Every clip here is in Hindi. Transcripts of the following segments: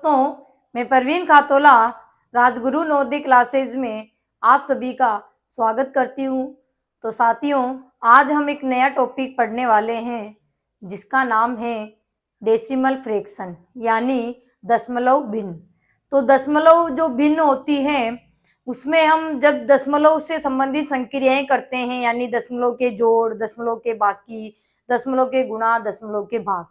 दोस्तों, मैं परवीन खातोला राजगुरु नवोदय क्लासेज में आप सभी का स्वागत करती हूँ। तो साथियों, आज हम एक नया टॉपिक पढ़ने वाले हैं जिसका नाम है डेसिमल फ्रैक्शन यानी दशमलव भिन्न। तो दशमलव जो भिन्न होती है उसमें हम जब दशमलव से संबंधित संक्रियाएं करते हैं यानी दशमलव के जोड़, दशमलव के बाकी, दशमलव के गुणा, दशमलव के भाग,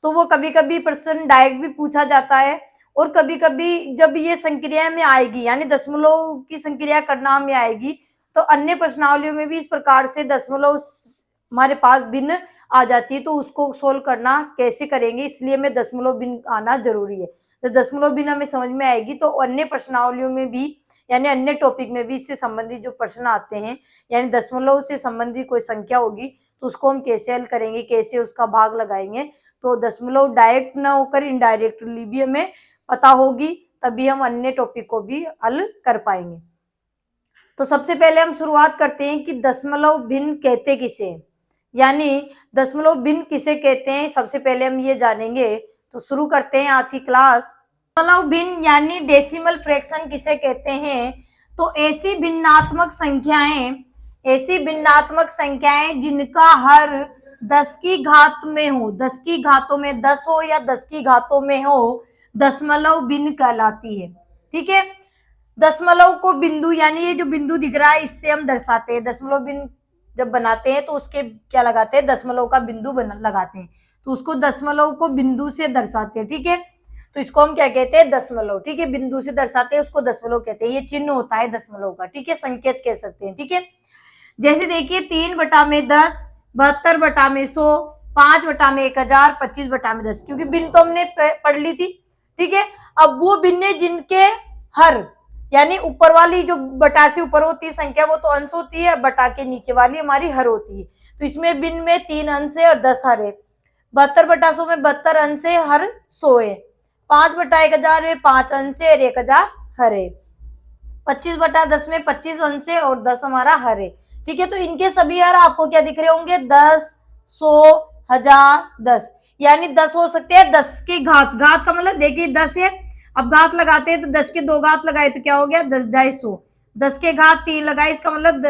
तो वो कभी कभी प्रश्न डायरेक्ट भी पूछा जाता है और कभी कभी जब ये संक्रिया में आएगी यानी दशमलव की संक्रिया करना में आएगी तो अन्य प्रश्नावलियों में भी इस प्रकार से दशमलव हमारे पास भिन्न आ जाती है। तो उसको सोल्व करना कैसे करेंगे, इसलिए में दशमलव भिन्न आना जरूरी है। तो दशमलव भिन्न हमें समझ में आएगी तो अन्य प्रश्नावलियों में भी यानी अन्य टॉपिक में भी इससे संबंधित जो प्रश्न आते हैं यानी दशमलव से संबंधित कोई संख्या होगी तो उसको हम कैसे हल करेंगे, कैसे उसका भाग लगाएंगे। तो दशमलव डायरेक्ट ना होकर इनडायरेक्टली भी हमें पता होगी, तभी हम अन्य टॉपिक को भी हल कर पाएंगे। तो सबसे पहले हम शुरुआत करते हैं कि दशमलव भिन्न कहते किसे हैं, यानी दशमलव भिन्न किसे कहते हैं, सबसे पहले हम ये जानेंगे। तो शुरू करते हैं आज की क्लास। दशमलव भिन्न यानी डेसिमल फ्रैक्शन किसे कहते हैं? तो ऐसी भिन्नात्मक संख्याएं जिनका हर 10 की घात में हो, 10 की घातों में 10 हो या 10 की घातों में हो, दशमलव भिन्न कहलाती है। ठीक है, दशमलव को बिंदु यानी ये जो बिंदु दिख रहा है इससे हम दर्शाते हैं। दशमलव भिन्न जब बनाते हैं तो उसके क्या लगाते हैं, दशमलव का बिंदु लगाते हैं, तो उसको दशमलव को बिंदु से दर्शाते हैं। ठीक है, तो इसको हम क्या कहते हैं, दशमलव। ठीक है, बिंदु से दर्शाते हैं उसको दशमलव कहते हैं, ये चिन्ह होता है दशमलव का। ठीक है, संकेत कह सकते हैं। ठीक है, जैसे देखिए 3/10, 72/100, 5/1000, 25/10, क्योंकि भिन्न तो हमने पढ़ ली थी। ठीक है, अब वो भिन्न जिनके हर यानी ऊपर वाली जो बटा से ऊपर होती है संख्या वो तो अंश होती है, बटा के नीचे वाली हमारी हर होती है। तो इसमें भिन्न में 3 अंश है और 10 हर है। 72/100 में 72 अंश है, हर 100 है। 5/1000 में 5 अंश है और 1000 हर है। 25/10 में 25 अंश है और 10 हमारा हर है। ठीक है, तो इनके सभी हर आपको क्या दिख रहे होंगे, 10, 100, 1000, 10, यानी 10 हो सकते हैं। 10 की घात का मतलब देखिए 10 है, अब घात लगाते हैं तो 10 के 2 घात लगाए तो क्या हो गया, 10, 250। 10 के घात 3 लगाए, इसका मतलब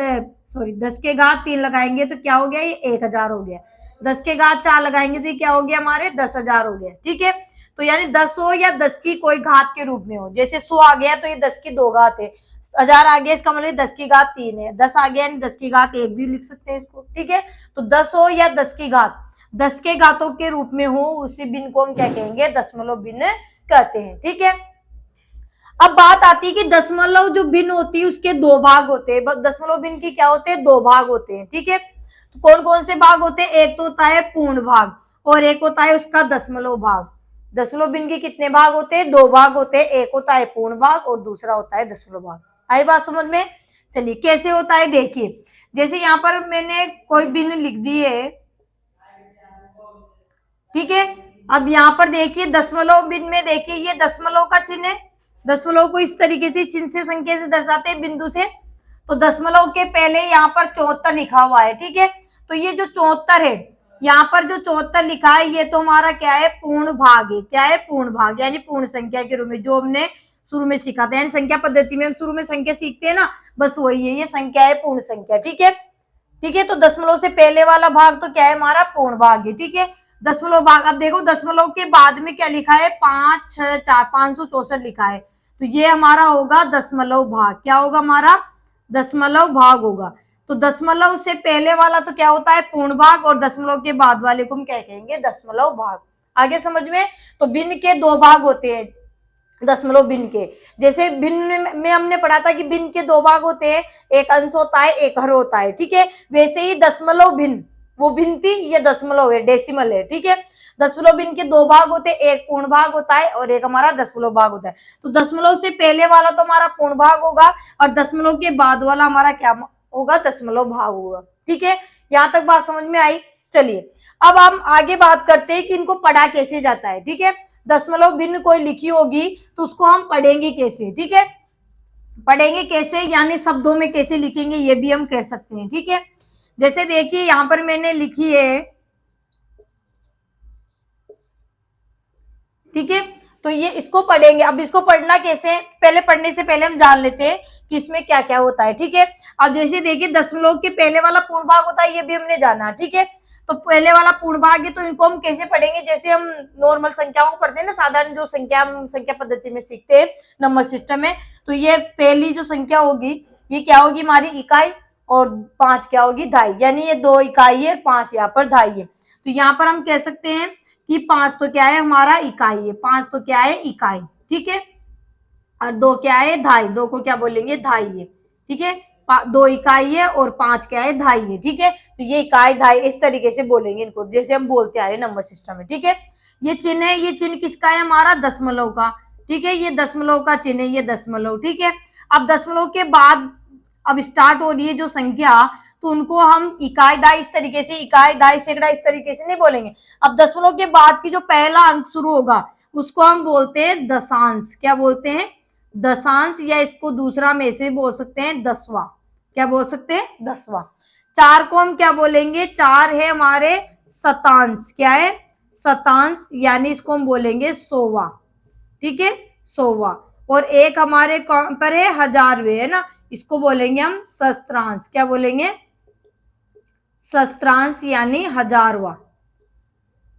10 के घात 3 लगाएंगे तो क्या हो गया, ये 1000 हो गया। 10 के घात 4 लगाएंगे तो ये क्या हो गया, हमारे 10,000 हो गया। ठीक है, तो यानी 10 हो या 10 की कोई घात के रूप में हो, जैसे 100 आ गया तो ये 10 की 2 घात है, 1000 आ गया इसका मतलब 10 की घात 3 है, 10 आ गया 10 की घात 1 भी लिख सकते हैं इसको। ठीक है, तो 10 हो या 10 की घात 10 के घातों के रूप में हो, उसी भिन्न को हम क्या कहेंगे, दशमलव भिन्न कहते हैं। ठीक है, अब बात आती है कि दशमलव जो भिन्न होती है उसके 2 भाग होते हैं। दशमलव भिन्न की क्या होते हैं, 2 भाग होते हैं। ठीक है, तो कौन कौन से भाग होते हैं, एक तो होता है पूर्ण भाग और एक होता है उसका दशमलव भाग। दशमलव भिन्न के कितने भाग होते हैं, 2 भाग होते हैं, एक होता है पूर्ण भाग और दूसरा होता है दशमलव भाग। आई बात समझ में? चलिए कैसे होता है देखिए, जैसे यहाँ पर मैंने कोई भिन्न लिख दी है। ठीक है, अब यहाँ पर देखिए दशमलव भिन्न में देखिए ये दशमलव का चिन्ह है, दशमलव को इस तरीके से चिन्ह से संख्या से दर्शाते हैं बिंदु से। तो दशमलव के पहले यहाँ पर 74 लिखा हुआ है। ठीक है, तो ये जो 74 है, यहाँ पर जो 74 लिखा है ये तो हमारा क्या है, पूर्ण भाग है। क्या है, पूर्ण भाग यानी पूर्ण संख्या के रूप में, जो हमने शुरू में सीखा था, यानी संख्या पद्धति में हम शुरू में संख्या सीखते हैं ना, बस वही है, ये संख्या है पूर्ण संख्या। ठीक है, ठीक है, तो दशमलव से पहले वाला भाग तो क्या है, हमारा पूर्ण भाग है। ठीक है, दशमलव भाग, अब देखो दशमलव के बाद में क्या लिखा है, 5, 6, 4, 564 लिखा है, तो ये हमारा होगा दशमलव भाग। क्या होगा, हमारा दशमलव भाग होगा। तो दशमलव से पहले वाला तो क्या होता है, पूर्ण भाग, और दशमलव के बाद वाले को हम क्या कहेंगे, दशमलव भाग। आगे समझ में? तो भिन्न के 2 भाग होते हैं दशमलव भिन्न के। जैसे भिन्न में हमने पढ़ा था कि भिन्न के 2 भाग होते हैं, एक अंश होता है, एक हर होता है। ठीक है, वैसे ही दशमलव भिन्न, वो भिन्न थी, ये दशमलव है, डेसिमल है। ठीक है, दशमलव भिन्न के 2 भाग होते हैं, एक पूर्ण भाग होता है और एक हमारा दशमलव भाग होता है। तो दशमलव से पहले वाला तो हमारा पूर्ण भाग होगा और दशमलव के बाद वाला हमारा क्या होगा, दशमलव भाग होगा। ठीक है, यहाँ तक बात समझ में आई। चलिए अब हम आगे बात करते हैं कि इनको पढ़ा कैसे जाता है। ठीक है, दशमलव भिन्न कोई लिखी होगी तो उसको हम पढ़ेंगे कैसे। ठीक है, पढ़ेंगे कैसे यानी शब्दों में कैसे लिखेंगे ये भी हम कह सकते हैं। ठीक है, जैसे देखिए यहां पर मैंने लिखी है। ठीक है, तो ये इसको पढ़ेंगे। अब इसको पढ़ना कैसे, पहले पढ़ने से पहले हम जान लेते हैं कि इसमें क्या क्या होता है, ठीक है। अब जैसे देखिए दशमलव के पहले वाला पूर्ण भाग होता है, ये भी हमने जाना, ठीक है। तो पहले वाला पूर्ण भाग है, तो इनको हम कैसे पढ़ेंगे, जैसे हम नॉर्मल संख्याओं को पढ़ते हैं ना, साधारण जो संख्या हम संख्या पद्धति में सीखते हैं नंबर सिस्टम में। तो ये पहली जो संख्या होगी ये क्या होगी हमारी इकाई, और 5 क्या होगी ढाई, यानी ये 2 इकाई है, 5 यहाँ पर ढाई है। तो यहाँ पर हम कह सकते हैं कि 5 तो क्या है हमारा इकाई है, 5 तो क्या है इकाई, ठीक है। और 2 क्या है ढाई, 2 को क्या बोलेंगे ढाई है, ठीक है। 2 इकाई है और 5 क्या है ढाई है, ठीक है। तो ये इकाई ढाई इस तरीके से बोलेंगे इनको, जैसे हम बोलते आ रहे नंबर सिस्टम में, ठीक है। ये चिन्ह है, ये चिन्ह किसका है हमारा दशमलव का, ठीक है। ये दशमलव का चिन्ह है, ये दशमलव, ठीक है। अब दशमलव के बाद अब स्टार्ट हो रही है जो संख्या, तो उनको हम इकाई ढाई इस तरीके से, इकाई ढाई सैकड़ा इस तरीके से नहीं बोलेंगे। अब दशमलव के बाद की जो पहला अंक शुरू होगा उसको हम बोलते हैं दशांश, क्या बोलते हैं दशांश, या इसको दूसरा में से बोल सकते हैं दसवां, क्या बोल सकते हैं दसवां। 4 को हम क्या बोलेंगे, 4 है हमारे शतांश, क्या है शतांश, यानी इसको हम बोलेंगे 100वां, ठीक है 100वां। और 1 हमारे कौन पर है हजारवे, है ना, इसको बोलेंगे हम सहस्त्रांश, क्या बोलेंगे सहस्त्रांश, यानी हजारवा,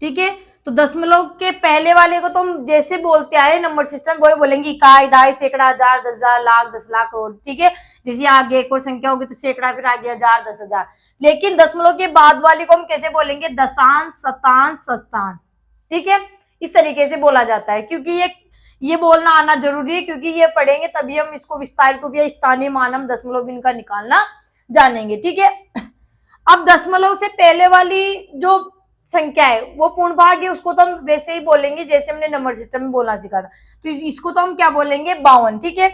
ठीक है। तो दशमलव के पहले वाले को तो हम जैसे बोलते आए नंबर सिस्टम, वही बोलेंगे इकाई ढाई सैकड़ा हजार 10,000 लाख 10 लाख करोड़, ठीक है। जैसे आगे एक और संख्या होगी तो सैकड़ा, फिर आगे 1000 10,000। लेकिन दशमलव के बाद वाले को हम कैसे बोलेंगे दशांश शतांश सहस्त्रांश, ठीक है। इस तरीके से बोला जाता है, क्योंकि ये बोलना आना जरूरी है, क्योंकि ये पढ़ेंगे तभी हम इसको विस्तारित रूप या स्थानीय मान हम दशमलव भिन्न का निकालना जानेंगे, ठीक है। अब दशमलव से पहले वाली जो संख्या है वो पूर्ण भाग है, उसको तो हम वैसे ही बोलेंगे जैसे हमने नंबर सिस्टम में बोलना सीखा था। तो इसको तो हम क्या बोलेंगे 52, ठीक है।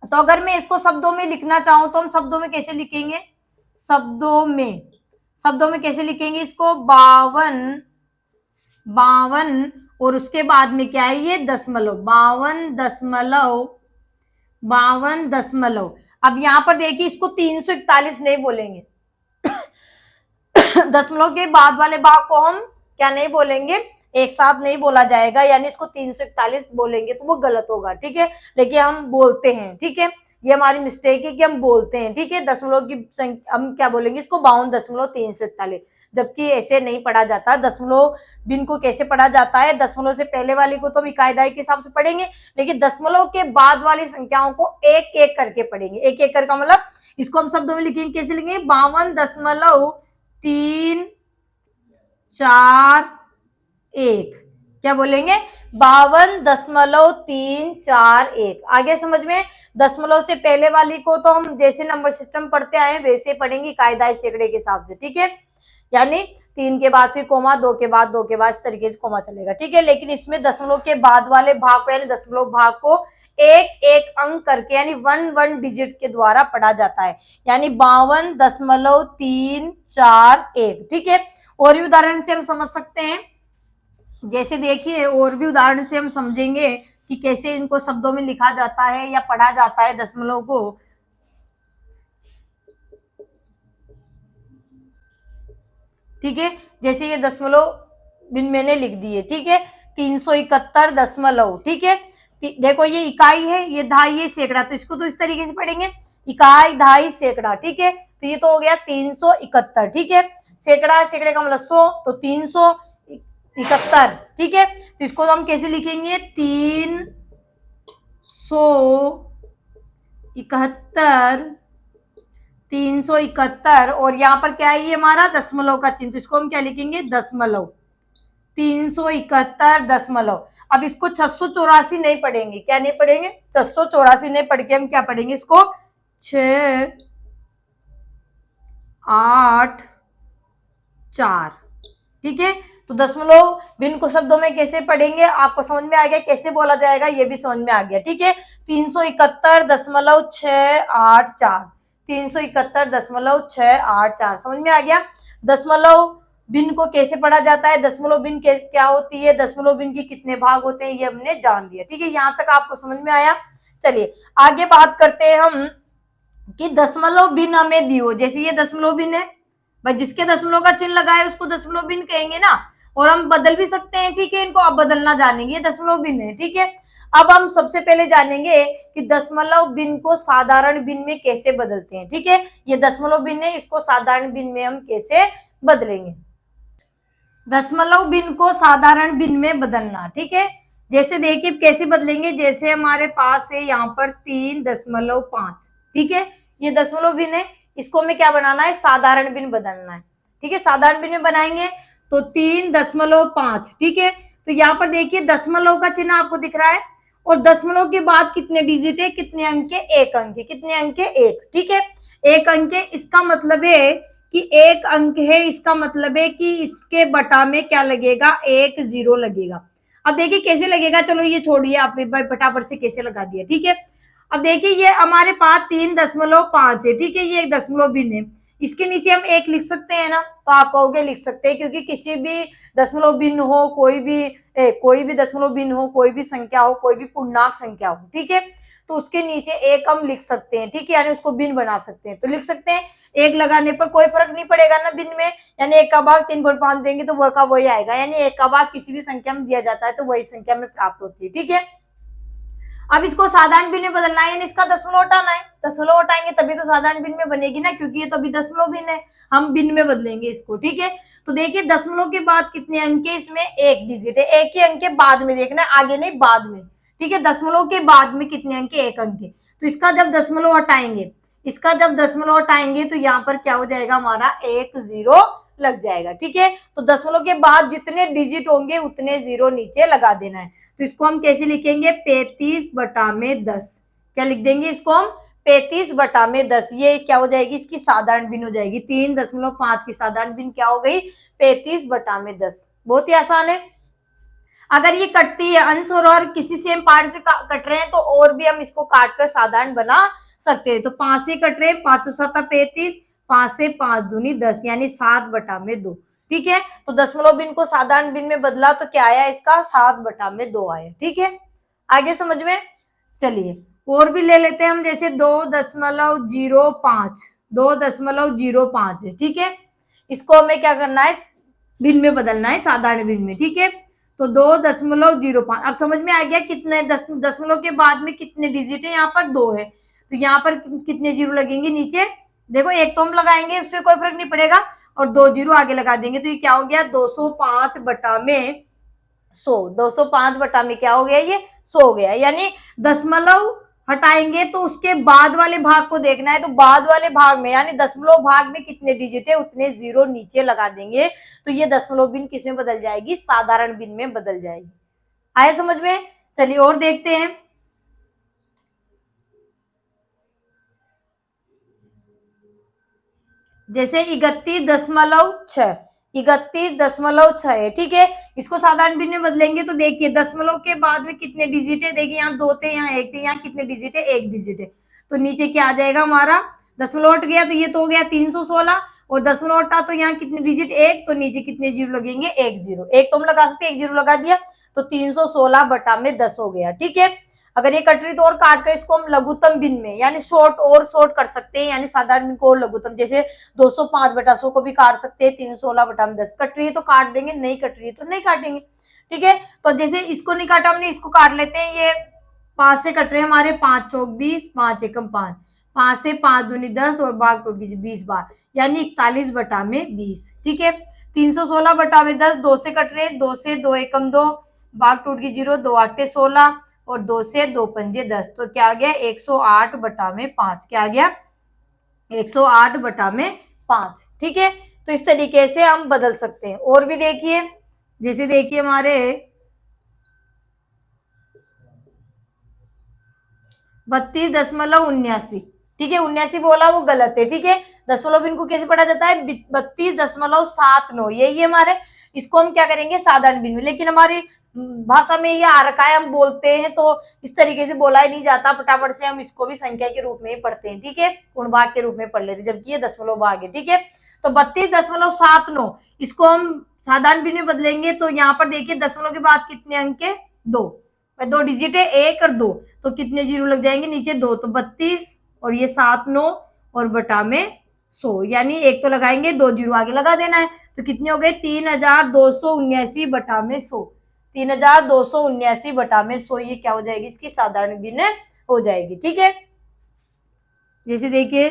तो अगर मैं इसको शब्दों में लिखना चाहूं तो हम शब्दों में कैसे लिखेंगे, शब्दों में कैसे लिखेंगे इसको 52 और उसके बाद में क्या है ये दशमलव 52 दशमलव। अब यहां पर देखिए इसको 341 नहीं बोलेंगे दशमलव के बाद वाले भाग को हम क्या नहीं बोलेंगे, एक साथ नहीं बोला जाएगा, यानी इसको 341 बोलेंगे तो वो गलत होगा, ठीक है। लेकिन हम बोलते हैं, ठीक है, ये हमारी मिस्टेक है कि हम बोलते हैं, ठीक है। दशमलव की हम क्या बोलेंगे इसको 52.341, जबकि ऐसे नहीं पढ़ा जाता। दशमलव भिन्न को कैसे पढ़ा जाता है, दशमलव से पहले वाली को तो हम इकाई ढाई के हिसाब से पढ़ेंगे, लेकिन दशमलव के बाद वाली संख्याओं को एक एक करके पढ़ेंगे। एक एक करके मतलब इसको हम शब्दों में लिखेंगे, कैसे लिखेंगे 52.341, क्या बोलेंगे 52.341। आगे समझ में, दशमलव से पहले वाली को तो हम जैसे नंबर सिस्टम पढ़ते आए वैसे पढ़ेंगे इकाई ढाई सैकड़े के हिसाब से, ठीक है। यानी 3 के बाद फिर कोमा, 2 के बाद इस तरीके से कोमा चलेगा, ठीक है। लेकिन इसमें दशमलव के बाद वाले भाग को यानी दशमलव भाग को एक एक अंक करके यानी 1 डिजिट के द्वारा पढ़ा जाता है, यानी 52.341, ठीक है। और भी उदाहरण से हम समझ सकते हैं, जैसे देखिए और भी उदाहरण से हम समझेंगे कि कैसे इनको शब्दों में लिखा जाता है या पढ़ा जाता है दशमलव को। ठीक है, जैसे ये दशमलव भिन्न मैंने लिख दिए, ठीक है 371 दशमलव, ठीक है। देखो ये इकाई है, ये ढाई है सैकड़ा, तो इसको तो इस तरीके से पढ़ेंगे इकाई ढाई सैकड़ा, ठीक है। तो ये तो हो गया 371, ठीक है। सैकड़ा, सैकड़े का मतलब 100, तो 371, ठीक है। तो इसको तो हम कैसे लिखेंगे 371 और यहाँ पर क्या है ये हमारा दशमलव का चिन्ह, तो इसको हम क्या लिखेंगे दशमलव 371 दशमलव। अब इसको 684 नहीं पढ़ेंगे, क्या नहीं पढ़ेंगे 684 नहीं पढ़ के हम क्या पढ़ेंगे इसको 6 8 4, ठीक है। तो दशमलव भिन्न को शब्दों में कैसे पढ़ेंगे आपको समझ में आ गया, कैसे बोला जाएगा ये भी समझ में आ गया, ठीक है। 371.684 371.684 समझ में आ गया। दशमलव भिन्न को कैसे पढ़ा जाता है, दशमलव भिन्न कैसे क्या होती है, दशमलव भिन्न के कितने भाग होते हैं ये हमने जान लिया, ठीक है। यहाँ तक आपको समझ में आया। चलिए आगे बात करते हैं हम कि दशमलव भिन्न हमें दी हो, जैसे ये दशमलव भिन्न है भाई, जिसके दशमलव का चिन्ह लगा है उसको दशमलव भिन्न कहेंगे ना। और हम बदल भी सकते हैं, ठीक है। इनको अब बदलना जानेंगे, दशमलव भिन्न है, ठीक है। अब हम सबसे पहले जानेंगे कि दशमलव भिन्न को साधारण भिन्न में कैसे बदलते हैं, ठीक है। ये दशमलव भिन्न है, इसको साधारण भिन्न में हम कैसे बदलेंगे। दशमलव भिन्न को साधारण भिन्न में बदलना, ठीक है। जैसे देखिए कैसे बदलेंगे, जैसे हमारे पास है यहाँ पर 3.5, ठीक है। ये दशमलव भिन्न है, इसको हमें क्या बनाना है, साधारण भिन्न बदलना है, ठीक है। साधारण भिन्न में बनाएंगे तो 3.5, ठीक है। तो यहाँ पर देखिए दशमलव का चिन्ह आपको दिख रहा है, और दशमलव के बाद कितने डिजिट है, कितने अंक है, एक अंक है। कितने अंक है, एक, ठीक है। एक अंक है, इसका मतलब है कि एक अंक है, इसका मतलब है कि इसके बटा में क्या लगेगा, एक जीरो लगेगा। अब देखिए कैसे लगेगा, चलो ये छोड़िए, आप एक बार फटाफट से कैसे लगा दिया, ठीक है। अब देखिए ये हमारे पास 3.5 है, ठीक है। ये एक दशमलव भिन्न है, इसके नीचे हम एक लिख सकते हैं ना, तो आप कहोगे लिख सकते हैं, क्योंकि किसी भी दशमलव भिन्न हो, कोई भी दशमलव भिन्न हो, कोई भी संख्या हो, कोई भी पूर्णांक संख्या हो, ठीक है, तो उसके नीचे एक हम लिख सकते हैं, ठीक है, यानी उसको भिन्न बना सकते हैं। तो लिख सकते हैं, एक लगाने पर कोई फर्क नहीं पड़ेगा ना भिन्न में, यानी एक का भाग 3/5 देंगे तो वह का वही आएगा, यानी एक का भाग किसी भी संख्या में दिया जाता है तो वही संख्या में प्राप्त होती है, ठीक है। अब इसको साधारण भिन्न में बदलना है, यानी इसका दशमलव हटाना है। दशमलव हटाएंगे तभी तो साधारण भिन्न में बनेगी ना, क्योंकि ये तो अभी दशमलव भिन्न है, हम भिन्न में बदलेंगे इसको, ठीक है। तो देखिए दशमलव के बाद कितने अंक है, इसमें एक डिजिट है, एक ही अंक के बाद में देखना है, आगे नहीं बाद में, ठीक है। दशमलव के बाद में कितने अंक है, एक अंक है। तो इसका जब दशमलव हटाएंगे, तो यहाँ पर क्या हो जाएगा, हमारा एक जीरो लग जाएगा, ठीक है। तो दशमलव के बाद जितने डिजिट होंगे उतने जीरो नीचे लगा देना है। तो इसको हम कैसे लिखेंगे, 35/10, क्या लिख देंगे इसको हम, 35/10। ये क्या हो जाएगी, इसकी साधारण भिन्न हो जाएगी। 3.5 की साधारण भिन्न क्या हो गई, 35/10। बहुत ही आसान है। अगर ये कटती है अंश और किसी सेम पार्ट से कट रहे हैं तो और भी हम इसको काट कर साधारण बना सकते हैं। तो 5 से कट रहे हैं, 5 7 35, 5 से 5 दूनी 10, यानी 7/2, ठीक है। तो दशमलव भिन्न को साधारण भिन्न में बदला तो क्या आया, इसका 7/2 आया, ठीक है। आगे समझ में, चलिए और भी ले लेते हैं हम, जैसे 2.05 है, ठीक है। इसको हमें क्या करना है, भिन्न में बदलना है, साधारण भिन्न में, ठीक है। तो 2.05, अब समझ में आ गया कितने दशमलव के बाद में कितने डिजिट है, यहाँ पर 2 है, तो यहाँ पर कितने जीरो लगेंगे नीचे, देखो एक तो हम लगाएंगे उससे कोई फर्क नहीं पड़ेगा, और 2 जीरो आगे लगा देंगे, तो ये क्या हो गया, 205/100, 205 क्या हो गया, ये 100 हो गया। यानी दशमलव हटाएंगे तो उसके बाद वाले भाग को देखना है, तो बाद वाले भाग में यानी दशमलव भाग में कितने डिजिट है उतने जीरो नीचे लगा देंगे, तो ये दशमलव भिन्न किस में बदल जाएगी, साधारण भिन्न में बदल जाएगी। आया समझ में, चलिए और देखते हैं। जैसे 31.6 है, ठीक है। इसको साधारण भिन्न में बदलेंगे तो देखिए दशमलव के बाद में कितने डिजिट है, देखिए यहाँ 2 थे, यहाँ 1 थे, यहाँ कितने डिजिट है, एक डिजिट है, तो नीचे क्या आ जाएगा हमारा, दशमलव हट गया तो ये तो हो गया 316, और दशमलव हटा तो यहाँ कितने डिजिट, एक, तो नीचे कितने जीरो लगेंगे, एक जीरो, एक तो हम लगा सकते, एक जीरो लगा दिया, तो 316/10 हो गया, ठीक है। अगर ये कट रही तो और काट कर इसको हम लघुत्तम भिन्न में यानी शॉर्ट कर सकते हैं, यानी साधारण भिन्न को और लघुत्तम, जैसे 205/100 को भी काट सकते हैं, 316/10 कट रही है तो काट देंगे, नहीं कट रही है तो नहीं काटेंगे, ठीक है। तो जैसे इसको नहीं काटा हमने, इसको काट लेते हैं। ये 5 से कट रहे हैं हमारे, 5 चौक 20, 5 एकम 5, 5 से 5 दूनी 10 और भाग टूट कीजिए 20 बार, यानी 41/20, ठीक है। 316/10, 2 से कट रहे हैं, 2 से 2 एकम 2, भाग टूट की 0, 2 8 16 और 2 से 2 पंजे 10, तो क्या आ गया, 108/5, क्या आ गया, 108/5, ठीक है। तो इस तरीके से हम बदल सकते हैं। और भी देखिए, जैसे देखिए हमारे 32.79, ठीक है, 79 बोला वो गलत है, ठीक है। दशमलव भिन्न को कैसे पढ़ा जाता है, 32.79, यही है हमारे, इसको हम क्या करेंगे, साधारण भिन्न में, लेकिन हमारी भाषा में ये आ रखा है, हम बोलते हैं तो इस तरीके से बोला ही नहीं जाता, फटाफट से हम इसको भी संख्या के रूप में ही पढ़ते हैं, ठीक है, पूर्ण भाग के रूप में पढ़ लेते, जबकि ये दशमलव भाग है, ठीक है। तो 32.79 इसको हम साधारण भिन्न में बदलेंगे, तो यहाँ पर देखिए दशमलव के बाद कितने अंक है, 2 डिजिट है, 1 और 2, तो कितने जीरो लग जाएंगे नीचे, 2, तो 32 और ये 7 9 और बटा में 100, यानी एक तो लगाएंगे, 2 जीरो आगे लगा देना है। तो कितने हो गए, 3279 बटा में 100, 3279 बटा में 100, ये क्या हो जाएगी, इसकी साधारण भिन्न हो जाएगी। ठीक है, जैसे देखिए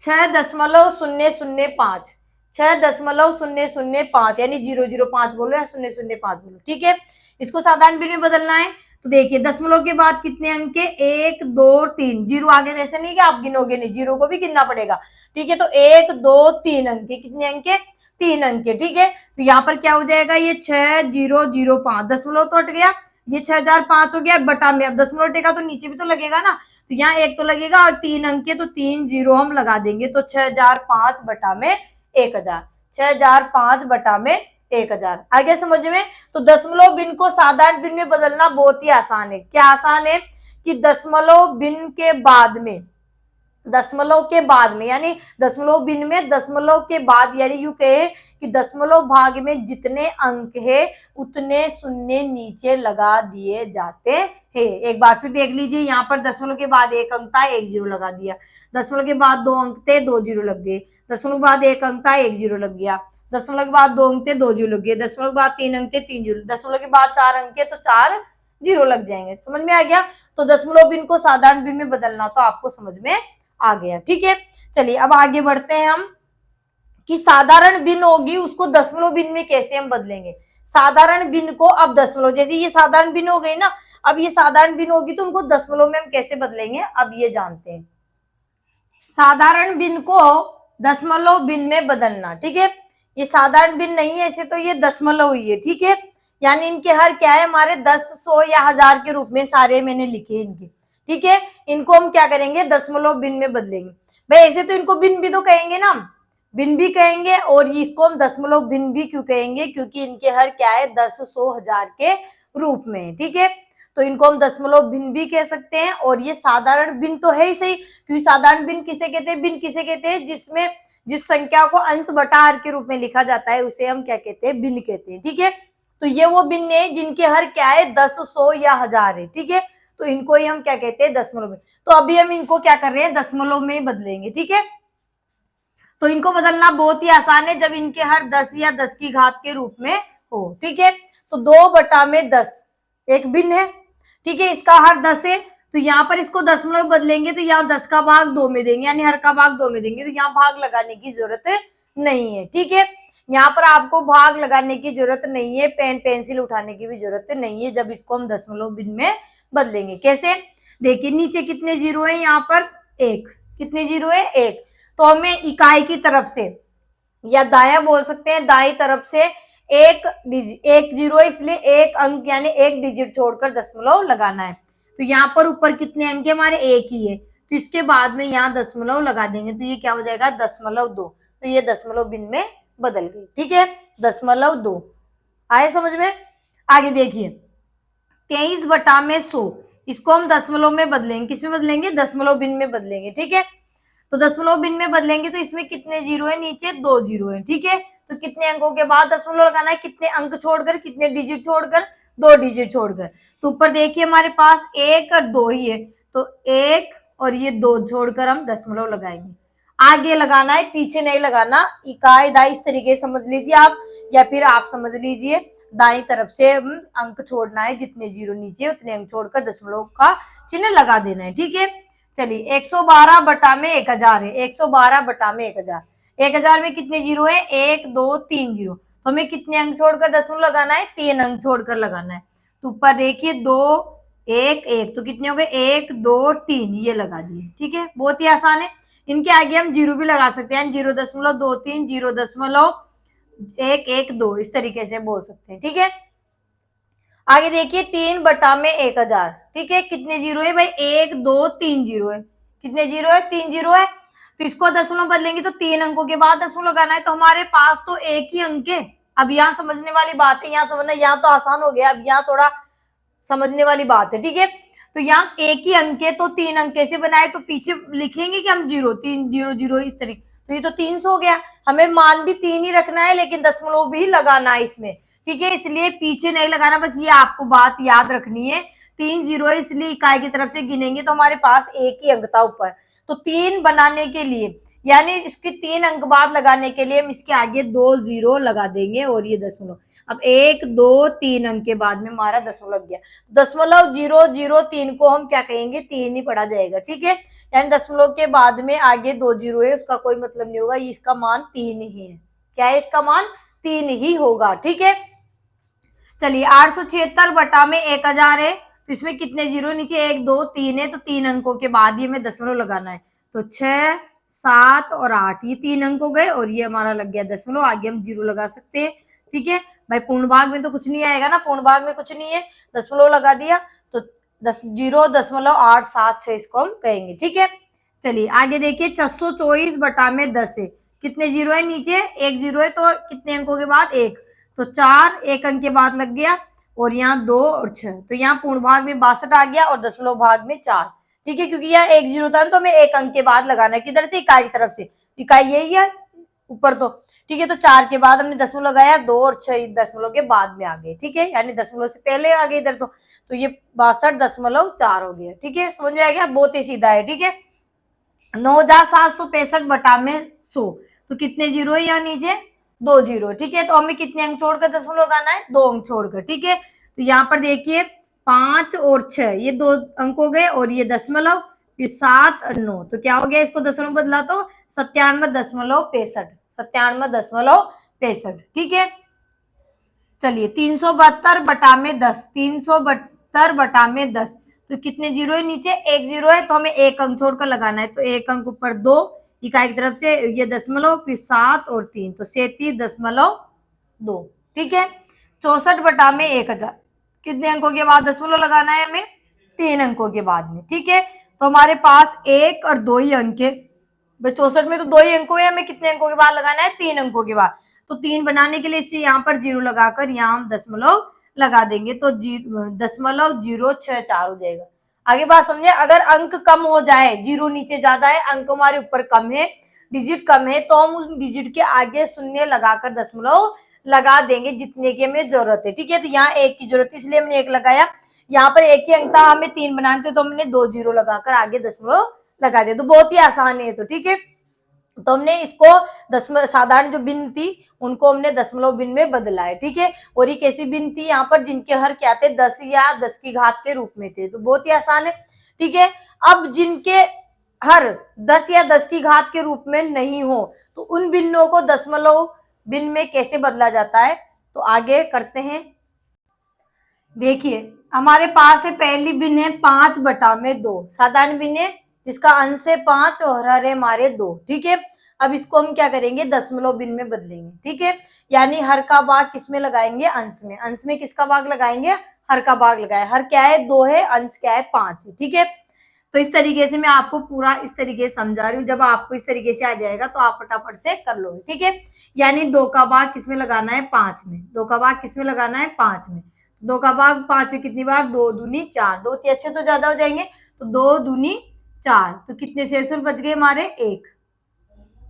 6.005, 6.005 यानी 005 बोलो या 005 बोलो। ठीक है, इसको साधारण भिन्न में बदलना है। तो देखिए दशमलव के बाद कितने अंक है, 1 2 3, जीरो आगे जैसे नहीं कि आप गिनोगे नहीं, जीरो को भी गिनना पड़ेगा। ठीक है, तो 1 2 3 अंक है, कितने अंक है, 3 अंक है। ठीक है, तो यहाँ पर क्या हो जाएगा, ये 6005, दशमलव तो हट गया, ये 6005 हो गया, बटा में अब दशमलव टेका तो नीचे भी तो लगेगा ना, तो यहाँ एक तो लगेगा और 3 अंक है, तो 3 जीरो हम लगा देंगे, तो 6005 बटा में 1000, 6005 बटा में 1000। आगे समझ में। तो दशमलव भिन्न को साधारण भिन्न में बदलना बहुत ही आसान है। क्या आसान है, कि दशमलव भिन्न के बाद में, दशमलव के बाद में, यानी दशमलव भिन्न में दशमलव के बाद, यानी यूं कहे कि दशमलव भाग में जितने अंक है उतने शून्य नीचे लगा दिए जाते हैं। एक बार फिर देख लीजिए, यहाँ पर दशमलव के बाद एक अंक था, 1 जीरो लगा दिया, दशमलव के बाद 2 अंक थे, 2 जीरो लग गए, दशमलव के बाद 1 अंक था, 1 जीरो लग गया, दशमलव के बाद 2 अंक थे, 2 जीरो लग गए, दशमलव के बाद 3 अंक थे, 3 जीरो, दशमलव के बाद 4 अंक है तो 4 जीरो लग जाएंगे। समझ में आ गया। तो दशमलव भिन्न को साधारण भिन्न में बदलना तो आपको समझ में आ गया। ठीक है, चलिए अब आगे बढ़ते हैं हम, कि साधारण भिन्न होगी उसको दशमलव भिन्न में कैसे हम बदलेंगे। साधारण भिन्न को अब दशमलव, जैसे ये साधारण भिन्न हो गई ना, अब ये साधारण भिन्न होगी तो उनको दशमलव में हम कैसे बदलेंगे, अब ये जानते हैं। साधारण भिन्न को दशमलव भिन्न में बदलना। ठीक है, ये साधारण भिन्न नहीं है, ऐसे तो ये दशमलव ही है। ठीक है, यानी इनके हर क्या है, हमारे 10 100 या 1000 के रूप में सारे मैंने लिखे इनके। ठीक है, इनको हम क्या करेंगे, दशमलव भिन्न में बदलेंगे। भाई ऐसे तो इनको भिन्न भी तो कहेंगे ना, भिन्न भी कहेंगे, और इसको हम दशमलव भिन्न भी क्यों कहेंगे, क्योंकि इनके हर क्या है, 10 100 1000 के रूप में। ठीक है, तो इनको हम दशमलव भिन्न भी कह सकते हैं, और ये साधारण भिन्न तो है ही सही, क्योंकि साधारण भिन्न किसे कहते हैं, भिन्न किसे कहते हैं, जिसमें जिस संख्या को अंश बटा हर के रूप में लिखा जाता है उसे हम क्या कहते हैं, भिन्न कहते हैं। ठीक है, तो ये वो भिन्न है जिनके हर क्या है, 10 100 या 1000 है। ठीक है, तो इनको ही हम क्या कहते हैं, दशमलव में। तो अभी हम इनको क्या कर रहे हैं, दशमलव में ही बदलेंगे। ठीक है, तो इनको बदलना बहुत ही आसान है, जब इनके हर 10 या 10 की घात के रूप में हो। ठीक है, तो 2 बटा में 10 एक भिन्न है। ठीक है, इसका हर 10 है, तो यहाँ पर इसको दशमलव बदलेंगे तो यहाँ 10 का भाग 2 में देंगे, यानी हर का भाग 2 में देंगे, तो यहाँ भाग लगाने की जरूरत नहीं है। ठीक है, यहाँ पर आपको भाग लगाने की जरूरत नहीं है, पेन पेंसिल उठाने की भी जरूरत नहीं है, जब इसको हम दशमलव भिन्न में बदलेंगे। कैसे, देखिए नीचे कितने जीरो है, यहाँ पर 1, कितने जीरो है, 1, तो हमें इकाई की तरफ से या दायां बोल सकते हैं, दाई तरफ से एक जीरो है, इसलिए एक अंक यानी एक डिजिट छोड़कर दशमलव लगाना है। तो यहाँ पर ऊपर कितने अंक है हमारे, 1 ही है, तो इसके बाद में यहाँ दशमलव लगा देंगे, तो ये क्या हो जाएगा, 0.2, तो ये दशमलव भिन्न में बदल गई। ठीक है, 0.2 आए समझ में। आगे देखिए 23 बटा में 100, इसको हम दशमलव में बदलेंगे, किसमें बदलेंगे, दशमलव भिन्न में बदलेंगे। ठीक है, तो दशमलव भिन्न में बदलेंगे तो इसमें कितने जीरो है, नीचे 2 जीरो है। ठीक है, तो कितने अंकों के बाद दशमलव लगाना है, कितने अंक छोड़कर, कितने डिजिट छोड़कर, 2 डिजिट छोड़कर। तो ऊपर देखिए हमारे पास 1 और 2 ही है, तो 1 और ये 2 छोड़कर हम दशमलव लगाएंगे। आगे लगाना है, पीछे नहीं लगाना, इकाई दाई इस तरीके से समझ लीजिए आप, या फिर आप समझ लीजिए दाई तरफ से अंक छोड़ना है, जितने जीरो नीचे उतने अंक छोड़कर दशमलव का चिन्ह लगा देना है। ठीक है, चलिए 112 बटा में 1000 है, 112 बटा में 1000, 1000 में कितने जीरो है, 1 2 3 जीरो, तो हमें कितने अंक छोड़कर दशमलव लगाना है, 3 अंक छोड़कर लगाना है। तो ऊपर देखिए 2 1 1, तो कितने हो गए, 1 2 3, ये लगा दिए। ठीक है, बहुत ही आसान है। इनके आगे हम जीरो भी लगा सकते हैं, 0.23 0.112 इस तरीके से बोल सकते हैं। ठीक है, आगे देखिए 3 बटा में 1000। ठीक है, कितने जीरो है भाई, 1 2 3 जीरो है, कितने जीरो है, 3 जीरो है, तो इसको दशमलव बदलेंगे तो 3 अंकों के बाद दशमलव लगाना है, तो हमारे पास तो एक ही अंक है। अब यहाँ समझने वाली बात है, यहाँ समझना, यहाँ तो आसान हो गया, अब यहाँ थोड़ा समझने वाली बात है। ठीक है, तो यहाँ एक ही अंक है, तो 3 अंक कैसे बनाए, तो पीछे लिखेंगे कि हम 0 3 0 0 इस तरीके, तो ये तो 300 हो गया, हमें मान भी 3 ही रखना है, लेकिन दशमलव भी लगाना है इसमें। ठीक है, इसलिए पीछे नहीं लगाना, बस ये आपको बात याद रखनी है, 3 जीरो है, इसलिए इकाई की तरफ से गिनेंगे तो हमारे पास एक ही अंक था ऊपर, तो 3 बनाने के लिए यानी इसके 3 अंक बाद लगाने के लिए हम इसके आगे 2 जीरो लगा देंगे और ये दशमलव। अब 1 2 3 अंक के बाद में हमारा दशमलव लग गया। दशमलव 003 को हम क्या कहेंगे, 3 ही पढ़ा जाएगा, ठीक है। यानी दशमलव के बाद में आगे 2 जीरो है, उसका कोई मतलब नहीं होगा, इसका मान 3 ही है। क्या है, इसका मान 3 ही होगा, ठीक है। चलिए 876 बटा में 1000 है, तो इसमें कितने जीरो नीचे 1 2 3 है, तो 3 अंकों के बाद ये हमें दशमलव लगाना है। तो 6 7 और 8 ये 3 अंक हो गए और ये हमारा लग गया दशमलव। आगे हम जीरो लगा सकते हैं, ठीक है भाई। पूर्ण भाग में तो कुछ नहीं आएगा ना, पूर्ण भाग में कुछ नहीं है, दशमलव लगा दिया तो 0.876 इसको हम कहेंगे, ठीक है। चलिए आगे देखिए 624 बटा में 10 है, कितने जीरो है नीचे, 1 जीरो है, तो कितने अंकों के बाद 1, तो 4 1 अंक के बाद लग गया और यहाँ 2 और 6, तो यहाँ पूर्ण भाग में 62 आ गया और दशमलव भाग में 4, ठीक है। क्योंकि यहाँ 1 जीरो था तो हमें 1 अंक के बाद लगाना है, किधर से, इकाई की तरफ से, इकाई यही है ऊपर, तो ठीक है। तो 4 के बाद हमने दशमलव लगाया, 2 और 6 दशमलव के बाद में आ गए, ठीक है, यानी दशमलव से पहले आ गए इधर, तो ये 62.4 हो गया, ठीक है। समझ में आ गया, बहुत ही सीधा है, ठीक है। 9765 बटा में 100, तो कितने जीरो है यहाँ नीचे, 2 जीरो, ठीक है। तो हमें कितने अंक छोड़कर दशमलव लगाना है, 2 अंक छोड़कर, ठीक है। तो यहाँ पर देखिए 5 और 6 ये 2 अंक हो गए और ये दशमलव, फिर 7 और 9, तो क्या हो गया, इसको दशमलव बदला तो 97.65, 97.65, ठीक है। चलिए 372 बटा में 10, 372 बटा में 10, तो कितने जीरो है नीचे, 1 जीरो है, तो हमें 1 अंक छोड़कर लगाना है, तो 1 अंक ऊपर 2 इकाई की तरफ से, ये दशमलव, फिर 7 और 3, तो 37.2, ठीक है। 64 बटा में 1000, कितने अंकों के बाद दशमलव लगाना है हमें, 3 अंकों के बाद में, ठीक है। तो हमारे पास 1 और 2 ही अंक है, 64 में तो 2 ही अंकों है, हमें कितने अंकों के बाद लगाना है, 3 अंकों के बाद। तो 3 बनाने के लिए इसे यहाँ पर जीरो लगाकर यहाँ हम दशमलव लगा देंगे, तो 0.064 हो जाएगा। आगे बात समझे, अगर अंक कम हो जाए, जीरो नीचे ज्यादा है, अंक हमारे ऊपर कम है, डिजिट कम है, तो हम उस डिजिट के आगे शून्य लगाकर दशमलव लगा देंगे जितने की हमें जरूरत है, ठीक है। तो यहाँ 1 की जरूरत है इसलिए हमने 1 लगाया, यहाँ पर 1 ही अंक था, हमें 3 बनाने थे, तो हमने 2 जीरो लगाकर आगे दशमलव लगा दिया, तो बहुत ही आसान है, तो ठीक है। तो हमने इसको दशमलव, साधारण जो भिन्न थी उनको हमने दशमलव भिन्न में बदला है, ठीक है। और एक ऐसी भिन्न थी यहाँ पर जिनके हर क्या थे, 10 या 10 की घात के रूप में थे, तो बहुत ही आसान है, ठीक है। अब जिनके हर 10 या 10 की घात के रूप में नहीं हो, तो उन भिन्नों को दशमलव भिन्न में कैसे बदला जाता है, तो आगे करते हैं। देखिए हमारे पास है पहली भिन्न है 5 बटा में 2, साधारण भिन्न है जिसका अंश है 5 और हर है हमारे 2, ठीक है। अब इसको हम क्या करेंगे, दशमलव भिन्न में बदलेंगे, ठीक है। यानी हर का भाग किसमें लगाएंगे, अंश में, अंश में किसका भाग लगाएंगे, हर का भाग लगाए, हर क्या है 2 है, अंश क्या है 5, ठीक है। तो इस तरीके से मैं आपको पूरा इस तरीके से समझा रही हूँ, जब आपको इस तरीके से आ जाएगा तो आप फटाफट से कर लोगे, ठीक है। यानी 2 का भाग किसमें लगाना है, 5 में, 2 का भाग किसमें लगाना है, 5 में, 2 का भाग 5 में कितनी बार, 2 दूनी 4, 2 अच्छे तो ज्यादा हो जाएंगे, तो 2 दूनी 4, तो कितने शेषफल बच गए हमारे, 1,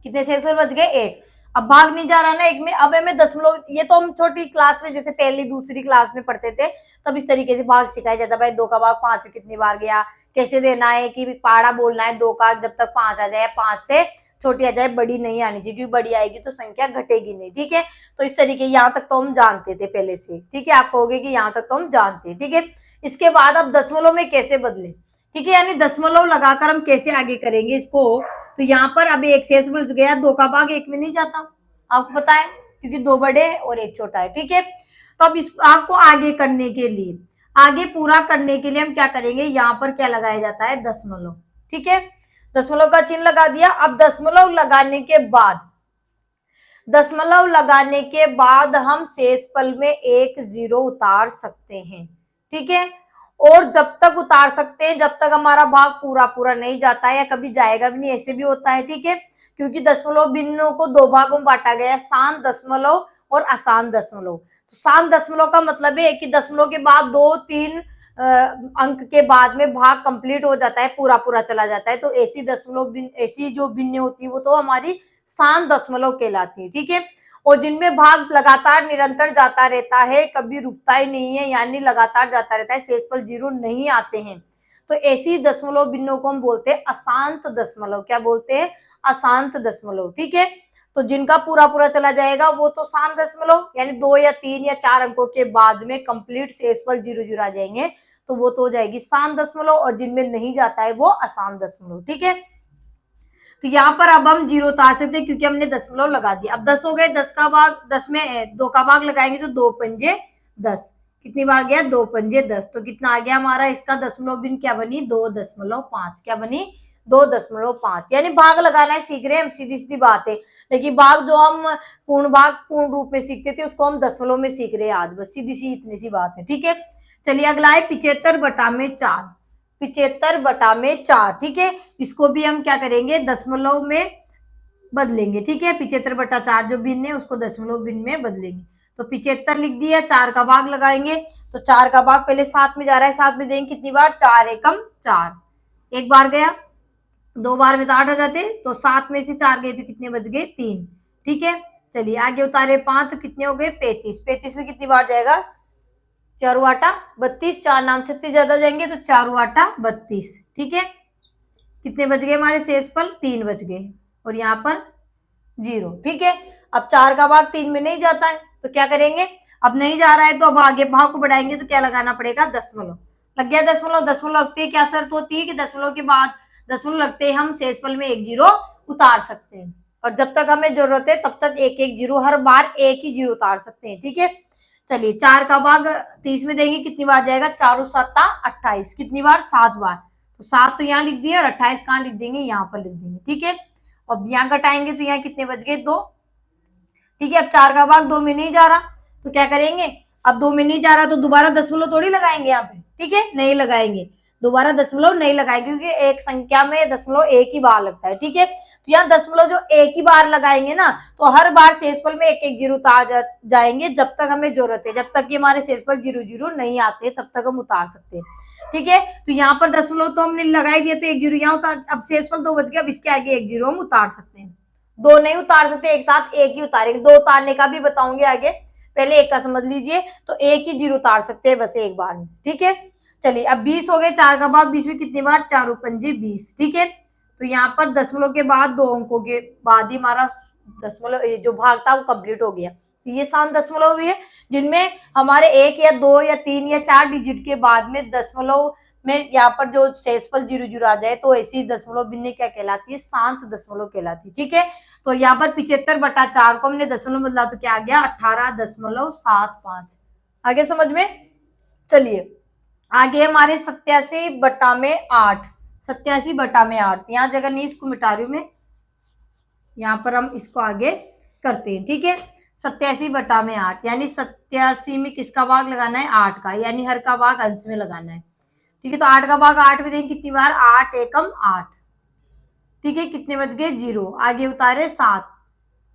कितने शेषफल बच गए, 1। अब भाग नहीं जा रहा ना 1 में, अब हमें दशमलव, ये तो हम छोटी क्लास में जैसे पहली दूसरी क्लास में पढ़ते थे तब इस तरीके से भाग सिखाया जाता है, भाई 2 का भाग 5 में कितनी बार गया, कैसे देना है, कि पहाड़ा बोलना है 2 का, जब तक 5 आ जाए, 5 से छोटी आ जाए, बड़ी नहीं आनी चाहिए, क्योंकि बड़ी आएगी तो संख्या घटेगी नहीं, ठीक है। तो इस तरीके, यहाँ तक तो हम जानते थे पहले से, ठीक है, आप कहोगे कि यहाँ तक तो हम जानते हैं, ठीक है। इसके बाद अब दशमलव में कैसे बदले, ठीक है, यानी दशमलव लगाकर हम कैसे आगे करेंगे इसको। तो यहाँ पर अभी एक शेष बच गया, 2 का भाग 1 में नहीं जाता, आपको पता है, क्योंकि 2 बड़े और 1 छोटा है, ठीक है। तो अब इस आपको आगे करने के लिए, आगे पूरा करने के लिए हम क्या करेंगे, यहाँ पर क्या लगाया जाता है, दशमलव, ठीक है, दशमलव का चिन्ह लगा दिया। अब दशमलव लगाने के बाद, दशमलव लगाने के बाद हम शेषफल में 1 जीरो उतार सकते हैं, ठीक है। और जब तक उतार सकते हैं जब तक हमारा भाग पूरा पूरा नहीं जाता है, या कभी जाएगा भी नहीं, ऐसे भी होता है, ठीक है। क्योंकि दशमलव भिन्नों को 2 भागों में बांटा गया है, शांत दशमलव और अशांत दशमलव। तो शांत दशमलव का मतलब है कि दशमलव के बाद 2-3 अंक के बाद में भाग कंप्लीट हो जाता है, पूरा पूरा चला जाता है, तो ऐसी दशमलव, ऐसी जो भिन्न होती है वो तो हमारी शांत दशमलव कहलाती है, ठीक है। और जिनमें भाग लगातार निरंतर जाता रहता है, कभी रुकता ही नहीं है, यानी लगातार जाता रहता है, शेषफल जीरो नहीं आते हैं, तो ऐसी दशमलव भिन्नों को हम बोलते हैं अशांत दशमलव। क्या बोलते हैं? अशांत दशमलव। ठीक है, तो जिनका पूरा पूरा चला जाएगा वो तो शांत दशमलव, यानी 2 या 3 या 4 अंकों के बाद में कंप्लीट शेषफल 0 0 आ जाएंगे, तो वो तो हो जाएगी शांत दशमलव, और जिनमें नहीं जाता है वो अशांत दशमलव। ठीक है, तो यहाँ पर अब हम 0 उतार सकते हैं क्योंकि हमने दशमलव लगा दिया। अब 10 हो गए, 10 का भाग 10 में 2 का भाग लगाएंगे तो 2 पंजे 10। कितनी बार गया? 2 पंजे 10। तो कितना आ गया हमारा? इसका दशमलव भिन्न क्या बनी? 2.5। क्या बनी? 2.5। यानी भाग लगाना है सीख रहे हैं हम, सीधी सीधी बात है। लेकिन भाग जो हम पूर्ण भाग पूर्ण रूप में सीखते थे उसको हम दशमलव में सीख रहे हैं आज, बस सीधी सी इतनी सी बात है। ठीक है, चलिए अगला है 75/4। 75/4। ठीक है, इसको भी हम क्या करेंगे? दशमलव में बदलेंगे। ठीक है, 75/4 जो भिन्न है उसको दशमलव भिन्न में बदलेंगे। तो 75 लिख दिया, 4 का भाग लगाएंगे तो 4 का भाग पहले 7 में जा रहा है, 7 में देंगे कितनी बार? 4 एकम 4। एक बार गया, 2 बार में तो 8 आ जाते, तो 7 में से 4 गए तो कितने बच गए? 3। ठीक है, चलिए आगे उतारे 5 तो कितने हो गए? 35। 35 में कितनी बार जाएगा? 4 आटा 32, 4 नाम 36 ज्यादा जाएंगे तो 4 आटा 32। ठीक है, कितने बच गए हमारे शेषफल? 3 बच गए, और यहाँ पर 0। ठीक है, अब 4 का भाग 3 में नहीं जाता है तो क्या करेंगे? अब नहीं जा रहा है तो अब आगे भाग को बढ़ाएंगे तो क्या लगाना पड़ेगा? दशमलव। लग गया दशमलव। दशमलव लगते हैं, क्या शर्त होती है कि दशमलव के बाद दशमलव लगते हैं हम शेषफल में 1 0 उतार सकते हैं, और जब तक हमें जरूरत है तब तक 1 1 0, हर बार 1 ही 0 उतार सकते हैं। ठीक है, चलिए 4 का भाग 30 में देंगे, कितनी बार जाएगा? 4 7 28। कितनी बार? 7 बार। तो 7 तो यहाँ लिख दिए, और 28 कहाँ लिख देंगे? यहाँ पर लिख देंगे। ठीक है, अब यहाँ घटाएंगे तो यहाँ कितने बच गए? 2। ठीक है, अब 4 का भाग 2 में नहीं जा रहा तो क्या करेंगे? अब 2 में नहीं जा रहा तो दोबारा दशमलव थोड़ी लगाएंगे यहाँ पे। ठीक है, नहीं लगाएंगे, दोबारा दशमलव नहीं लगाएंगे, क्योंकि एक संख्या में दशमलव एक ही बार लगता है। ठीक है, तो यहाँ दशमलव जो एक ही बार लगाएंगे ना, तो हर बार शेषफल में 1 1 0 उतार जाएंगे जब तक हमें जरूरत है। जब तक कि हमारे शेषफल 0 0 नहीं आते तब तक हम उतार सकते हैं। ठीक है, तो यहाँ पर दशमलव तो हमने लगा ही दिया तो 1 0 यहाँ उतार, अब शेषफल 2 बच गया, अब इसके आगे 1 0 हम उतार सकते हैं। 2 नहीं उतार सकते एक साथ, 1 ही उतारेंगे। 2 उतारने का भी बताऊंगे आगे, पहले 1 का समझ लीजिए। तो 1 ही 0 उतार सकते हैं बस एक बार में। ठीक है, चलिए अब 20 हो गए, 4 का भाग 20 में कितनी बार? 4 पंजे 20। ठीक है, तो यहाँ पर दशमलव के बाद 2 अंकों के बाद ही हमारा दशमलव जो भाग था वो कंप्लीट हो गया। तो ये शांत दशमलव हुए जिनमें हमारे 1 या 2 या 3 या 4 डिजिट के बाद में दशमलव में यहाँ पर जो शेषफल 0 0 आ जाए तो ऐसी दशमलव भिन्न क्या कहलाती है? शांत दशमलव कहलाती है। ठीक है, तो यहाँ पर 75/4 को हमने दशमलव बदला तो क्या आ गया? 18.75। आगे समझ में? चलिए आगे हमारे 87/8। 87/8, यहाँ जगह नहीं, इसको मिटा रही हूं मैं, यहाँ पर हम इसको आगे करते हैं। ठीक है, 87/8 यानी 87 में किसका भाग लगाना है? 8 का, यानी हर का भाग अंश में लगाना है। ठीक है, तो 8 का भाग 8 में देंगे कितनी बार? 8 एकम 8। ठीक है, कितने बच गए? 0। आगे उतारे 7।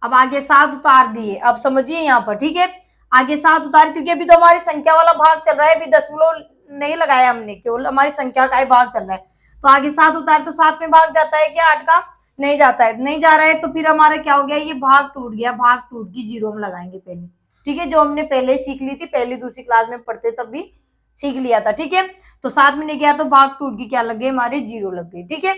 अब आगे 7 उतार दिए, अब समझिए यहाँ पर। ठीक है, आगे 7 उतार, क्योंकि अभी तो हमारी संख्या वाला भाग चल रहा है, अभी दशमलव नहीं लगाया हमने, केवल हमारी संख्या का ही भाग चल रहा है। तो आगे 7 उतार तो 7 में भाग जाता है क्या? 8 का नहीं जाता है, नहीं जा रहा है तो फिर हमारा क्या हो गया? ये भाग टूट गया, भाग टूट की 0 हम लगाएंगे पहले। ठीक है, जो हमने पहले सीख ली थी, पहली दूसरी क्लास में पढ़ते तब भी सीख लिया था। ठीक है, तो 7 में नहीं गया तो भाग टूट की क्या लग गए? हमारे 0 लग गए। ठीक है,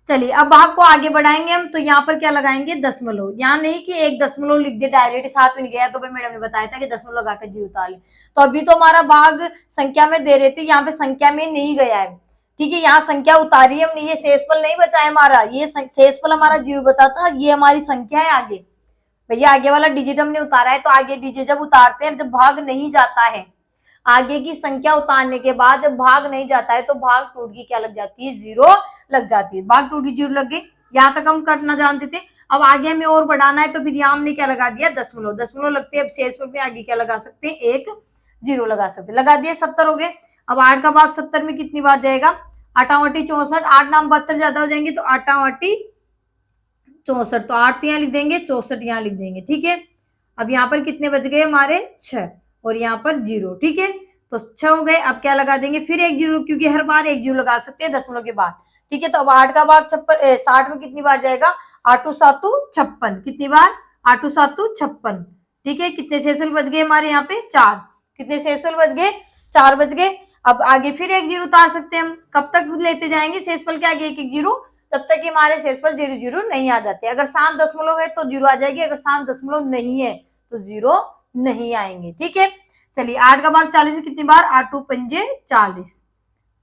चलिए अब भाग को आगे बढ़ाएंगे हम, तो यहाँ पर क्या लगाएंगे? दशमलव। यहाँ नहीं कि एक दशमलव लिख दिया डायरेक्ट, 7 में नहीं गया तो मैडम ने बताया था कि दशमलव लगाकर 0 उतार ले। तो अभी तो हमारा भाग संख्या में दे रहे थे, यहाँ पे संख्या में नहीं गया है। ठीक है, यहाँ संख्या उतारी हमने, ये शेषफल नहीं बचा है हमारा, ये शेषफल हमारा 0 बताता, ये हमारी संख्या है आगे। भैया आगे वाला डिजिट हमने उतारा है, तो आगे डिजिट जब उतारते हैं, जब भाग नहीं जाता है, आगे की संख्या उतारने के बाद जब भाग नहीं जाता है तो भाग टूट की क्या लग जाती है? 0 लग जाती है। भाग टूट की 0 लग गई, यहाँ तक हम करना जानते थे। अब आगे हमें और बढ़ाना है तो फिर यहाँ हमने क्या लगा दिया? दशमलव। दशमलव लगते हैं, अब शेषफल में आगे क्या लगा सकते हैं? 1 0 लगा सकते हैं। लगा दिए, 70 हो गए। अब 8 का भाग 70 में कितनी बार जाएगा? 8 8 64, 8 नाम 72 ज्यादा हो जाएंगे तो 8 8 64, तो 8 यहाँ लिख देंगे, 64 यहाँ लिख देंगे। ठीक है, अब यहाँ पर कितने बच गए हमारे? 6, और यहाँ पर 0। ठीक है, तो 6 हो गए। अब क्या लगा देंगे? फिर 1 0, क्योंकि हर बार 1 0 लगा सकते हैं दशमलव के बाद। ठीक है, तो अब 8 का भाग 60 में कितनी बार जाएगा? 8 7 56। कितनी बार? 8 7 56। ठीक है, कितने शेषफल बच गए हमारे यहाँ पे? 4। कितने शेषफल बच गए? 4 बच गए। अब आगे फिर एक जीरो उतार सकते हैं हम। कब तक लेते जाएंगे शेषफल के आगे एक एक जीरो, तब तक कि हमारे शेषफल जीरो जीरो नहीं आ जाते। अगर 7 दशमलव है तो जीरो आ जाएगी, अगर 7 दशमलव नहीं है तो जीरो नहीं आएंगे। ठीक है, चलिए 8 का भाग 40 में कितनी बार, 8 टू पंजे 40,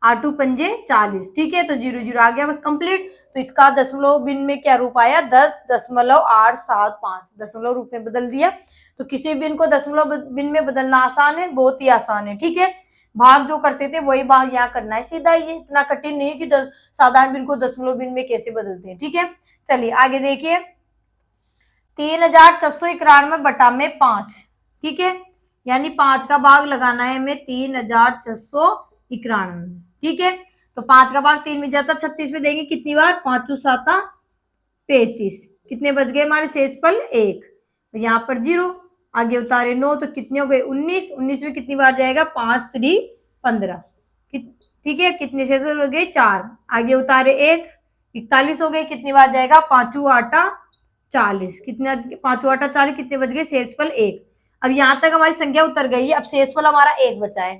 8 टू पंजे 40। ठीक है, तो जीरो जीरो आ गया बस कंप्लीट। तो इसका दशमलव बिन में क्या रूप आया, 10.875, दशमलव रूप में बदल दिया। तो किसी बिन को दशमलव बिन में बदलना आसान है, बहुत ही आसान है। ठीक है, भाग जो करते थे वही भाग यहाँ करना है, सीधा ही है, इतना कठिन नहीं है कि साधारण बिन को दशमलव बिन में कैसे बदलते हैं। ठीक है, चलिए आगे देखिए, 3491 बटा में 5। ठीक है, यानी 5 का भाग लगाना है हमें 3491। ठीक है, तो 5 का भाग 3 में जाता 36 में देंगे, कितनी बार, 5 7 35, कितने बच गए हमारे शेषफल 1। तो यहाँ पर जीरो, आगे उतारे 9 तो कितने हो गए 19, 19 में कितनी बार जाएगा, 5 3 15। ठीक है, कितने शेषफल हो गए 4, आगे उतारे 1, 41 हो गए, कितनी बार जाएगा, 5 8 40, कितना 5 8 40, कितने बच गए शेषफल 1। अब यहाँ तक हमारी संख्या उतर गई है, अब शेषफल हमारा 1 बचा है।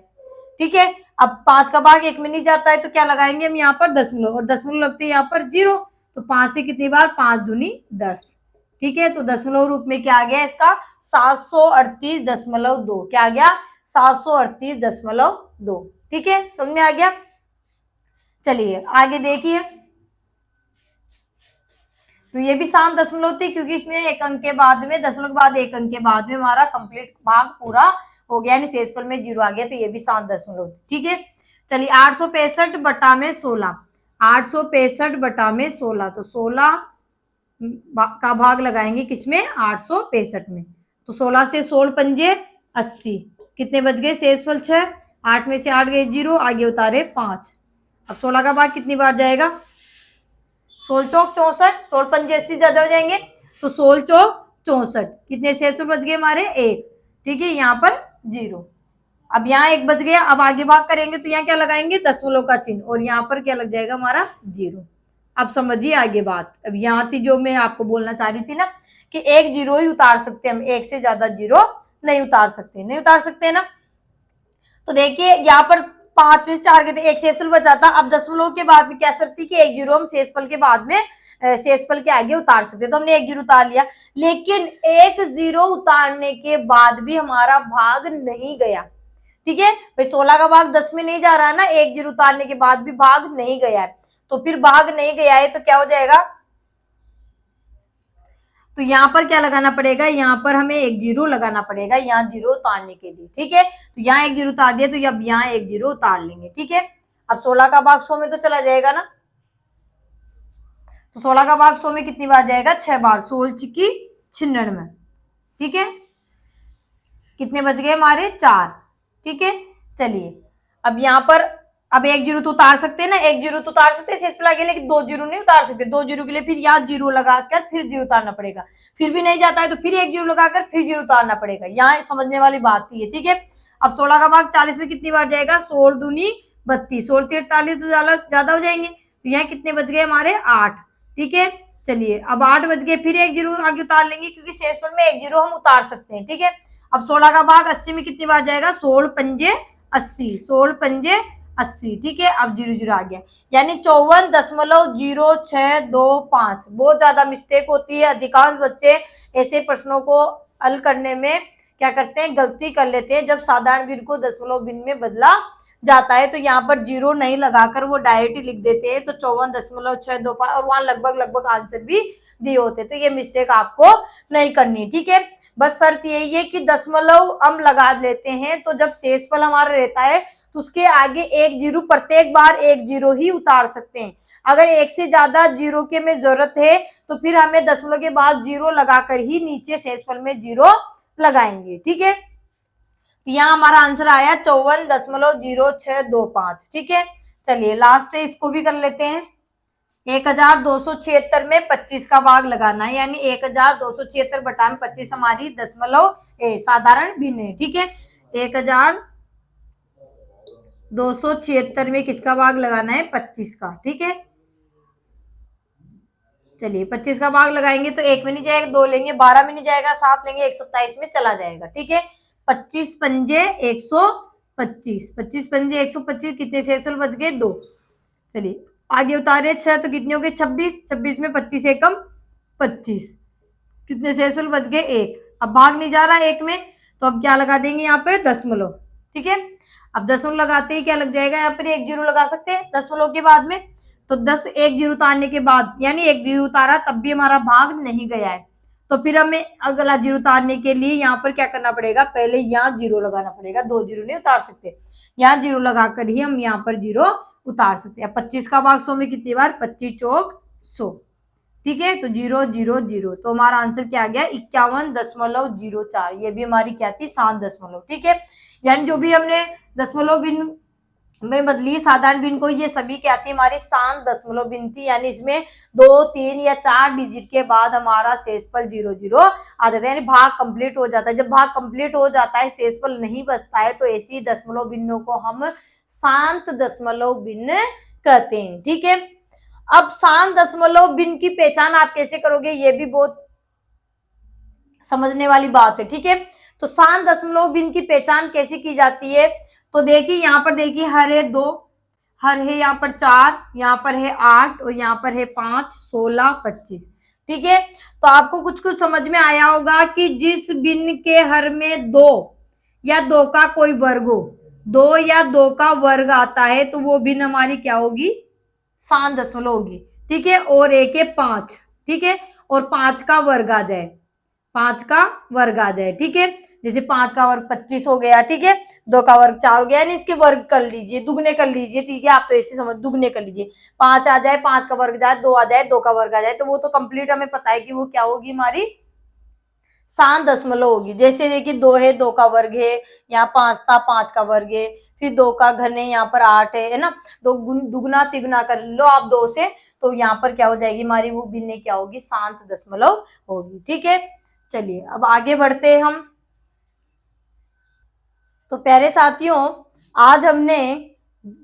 ठीक है, अब 5 का भाग 1 में नहीं जाता है तो क्या लगाएंगे हम यहाँ पर दशमलव, और दशमलव लगते हैं यहाँ पर जीरो, तो 5 से कितनी बार, 5 दूनी 10। ठीक है, तो दशमलव रूप में क्या आ गया इसका, 738.2, क्या आ गया, 738.2। ठीक है, समझ में आ गया। चलिए आगे देखिए, तो ये भी 7 दशमलव थी, क्योंकि इसमें एक अंक के बाद में, दशमलव के बाद एक अंक के बाद में हमारा कंप्लीट भाग पूरा हो गया, यानी शेषफल में जीरो आ गया, तो ये भी 7 दशमलव थी। ठीक है, चलिए 865 बटा में 16, 865 बटा में 16, तो 16 का भाग लगाएंगे किसमें, 865 में। तो 16 से 16 पंजे 80, कितने बच गए शेषफल 6, 8 में से 8 गए जीरो, आगे उतारे 5। अब 16 का भाग कितनी बार जाएगा, 16 चौक 64, 16 पंजे 80 ज्यादा हो जाएंगे, तो 16 चौक 64, कितने शेषफल बच गए हमारे 1। ठीक है, यहाँ पर जीरो, अब यहाँ 1 बच गया। अब आगे भाग करेंगे तो यहाँ क्या लगाएंगे, दशमलव का चिन्ह, और यहाँ पर क्या लग जाएगा हमारा जीरो। अब समझिए आगे बात, अब यहाँ थी जो मैं आपको बोलना चाह रही थी ना, कि एक जीरो ही उतार सकते हम, एक से ज्यादा जीरो नहीं उतार सकते, नहीं उतार सकते ना। तो देखिए यहाँ पर 5 में से 4 गए थे, एक शेषफल बचा था। अब दशमलव के बाद में क्या शर्त थी कि एक जीरो हम शेषफल के बाद में, शेषफल के आगे उतार सकते, तो हमने एक जीरो उतार लिया। लेकिन एक जीरो उतारने के बाद भी हमारा भाग नहीं गया। ठीक है भाई, 16 का भाग 10 में नहीं जा रहा है ना, एक जीरो उतारने के बाद भी भाग नहीं गया है, तो फिर भाग नहीं गया है तो क्या हो जाएगा, तो यहाँ पर क्या लगाना पड़ेगा, यहाँ पर हमें एक जीरो लगाना पड़ेगा, यहाँ जीरो उतारने के लिए। ठीक है, तो यहाँ एक जीरो उतार दिया, तो अब यहाँ एक जीरो उतार लेंगे। ठीक है, अब 16 का भाग 100 में तो चला जाएगा ना, तो 16 का भाग 100 में कितनी बार जाएगा, 6 बार, 16 चिकी 96। ठीक है, कितने बच गए हमारे 4। ठीक है, चलिए अब यहाँ पर, अब एक जीरो तो उतार सकते हैं ना, एक जीरो तो उतार सकते हैं शेषफल आगे, लेकिन 2 जीरो नहीं उतार सकते। 2 जीरो के लिए फिर यहाँ जीरो लगाकर फिर जीरो उतारना पड़ेगा, फिर भी नहीं जाता है तो फिर एक जीरो लगाकर फिर जीरो उतारना पड़ेगा। यहाँ समझने वाली बात ही है। ठीक है, अब 16 का भाग 40 में कितनी बार जाएगा, 16 दूनी 32, 16 43 तो ज्यादा हो जाएंगे, तो यहाँ कितने बच गए हमारे 8। ठीक है, चलिए अब 8 बच गए, फिर एक जीरो आगे उतार लेंगे, क्योंकि शेषफल में एक जीरो हम उतार सकते हैं। ठीक है, अब 16 का भाग 80 में कितनी बार जाएगा, 16 पंजे 80, 16 पंजे 80। ठीक है, अब जीरो जीरो आ गया, यानी 54.0625। बहुत ज्यादा मिस्टेक होती है, अधिकांश बच्चे ऐसे प्रश्नों को हल करने में क्या करते हैं, गलती कर लेते हैं। जब साधारण भिन्न को दशमलव भिन्न में बदला जाता है तो यहाँ पर जीरो नहीं लगाकर वो डायरेक्ट ही लिख देते हैं, तो 54.625, और वहां लगभग लगभग आंसर भी दिए होते, तो ये मिस्टेक आपको नहीं करनी। ठीक है, बस शर्त यही है कि दशमलव हम लगा लेते हैं, तो जब शेषफल हमारा रहता है तो उसके आगे एक जीरो, प्रत्येक बार एक जीरो ही उतार सकते हैं। अगर एक से ज्यादा जीरो के में जरूरत है तो फिर हमें दशमलव के बाद जीरो लगाकर ही नीचे शेषफल में जीरो लगाएंगे। ठीक है, तो यहाँ हमारा आंसर आया 54.0625। ठीक है, चलिए लास्ट है, इसको भी कर लेते हैं। 1276 में 25 का भाग लगाना है, यानी 1276 बटा में 25 हमारी दशमलव साधारण भिन्न है। ठीक है, 1276 में किसका भाग लगाना है, 25 का। ठीक है, चलिए 25 का भाग लगाएंगे तो 1 में नहीं जाएगा, 2 लेंगे, 12 में नहीं जाएगा, 7 लेंगे, 127 में चला जाएगा। ठीक है, 25 पंजे 25, 25 पंजे 125, कितने शेषफल बच गए 2। चलिए आगे उतारे 6, तो कितने हो गए 26, 26 में 25 एकम 25, कितने शेषफल बच गए 1। अब भाग नहीं जा रहा 1 में, तो अब क्या लगा देंगे यहाँ पे दशमलव, ठीक है। अब दशमलव लगाते ही क्या लग जाएगा, यहाँ पर 1 जीरो लगा सकते हैं दशमलव के बाद में, तो 10 1 जीरो उतारने के बाद, यानी 1 जीरो उतारा तब भी हमारा भाग नहीं गया है, तो फिर हमें अगला जीरो उतारने के लिए यहाँ पर क्या करना पड़ेगा, पहले यहाँ जीरो लगाना पड़ेगा, 2 जीरो नहीं उतार सकते, यहाँ जीरो लगाकर ही हम यहाँ पर जीरो उतार सकते हैं। 25 का भाग 100 में कितनी बार, 25 चौक 100, ठीक है। तो 0 0 0, तो हमारा आंसर क्या आ गया 51.04। ये भी हमारी क्या थी, शांत दशमलव, ठीक है। यानी जो भी हमने दशमलव बिन में बदली साधारण बिन को, ये सभी क्या थी, हमारी शांत दशमलव बिन थी, यानी इसमें 2 3 या 4 डिजिट के बाद हमारा शेषफल 0 0 आ जाता है, यानी भाग कंप्लीट हो जाता है। जब भाग कंप्लीट हो जाता है, शेषफल नहीं बचता है, तो ऐसी दशमलव बिन्नों को हम शांत दशमलव बिन कहते हैं, ठीक है। अब शांत दशमलव बिन की पहचान आप कैसे करोगे, ये भी बहुत समझने वाली बात है, ठीक है। तो शांत दशमलव बिन की पहचान कैसे की जाती है, तो देखिए यहाँ पर देखिए हर है 2, हर है यहाँ पर 4, यहाँ पर है 8 और यहाँ पर है 5, 16, 25, ठीक है। तो आपको कुछ कुछ समझ में आया होगा कि जिस बिन के हर में 2 या 2 का कोई वर्ग हो, 2 या 2 का वर्ग आता है, तो वो बिन हमारी क्या होगी, शांत दशमलव होगी, ठीक है। और एक है 5, ठीक है, और 5 का वर्ग आ जाए, 5 का वर्ग आ जाए, ठीक है। जैसे 5 का वर्ग 25 हो गया, ठीक है, 2 का वर्ग 4 हो गया, यानी इसके वर्ग कर लीजिए, दुगने कर लीजिए, ठीक है। आप तो ऐसे समझ, दुगने कर लीजिए, 5 आ जाए, 5 का वर्ग जाए, 2 आ जाए, 2 का वर्ग आ जाए, तो वो तो कंप्लीट हमें पता है कि वो क्या होगी, हमारी शांत दशमलव होगी। जैसे देखिए 2 है, 2 का वर्ग है, यहाँ 5 था, 5 का वर्ग है, फिर 2 का घन है, यहाँ पर 8 है ना, तो दुगना तिगुना कर लो आप 2 से, तो यहाँ पर क्या हो जाएगी हमारी वो भिन्न क्या होगी, शांत दशमलव होगी, ठीक है। चलिए अब आगे बढ़ते हैं हम। तो प्यारे साथियों, आज हमने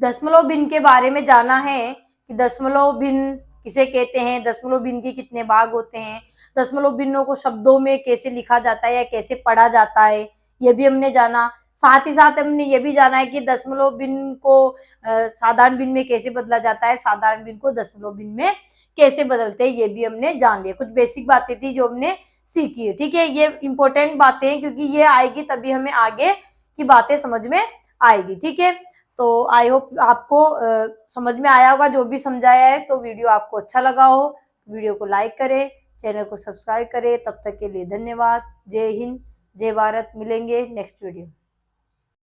दशमलव भिन्न के बारे में जाना है कि दशमलव भिन्न किसे कहते हैं, दशमलव भिन्न के कितने भाग होते हैं, दशमलव भिन्नों को शब्दों में कैसे लिखा जाता है या कैसे पढ़ा जाता है, ये भी हमने जाना। साथ ही साथ हमने ये भी जाना है कि दशमलव भिन्न को साधारण भिन्न में कैसे बदला जाता है, साधारण भिन्न को दशमलव भिन्न में कैसे बदलते हैं, ये भी हमने जान लिया। कुछ बेसिक बातें थी जो हमने सीखी है, ठीक है। ये इंपॉर्टेंट बातें हैं क्योंकि ये आएगी तभी हमें आगे की बातें समझ में आएगी, ठीक है। तो आई होप आपको समझ में आया होगा जो भी समझाया है। तो वीडियो आपको अच्छा लगा हो तो वीडियो को लाइक करें, चैनल को सब्सक्राइब करें। तब तक के लिए धन्यवाद। जय हिंद, जय भारत। मिलेंगे नेक्स्ट वीडियो।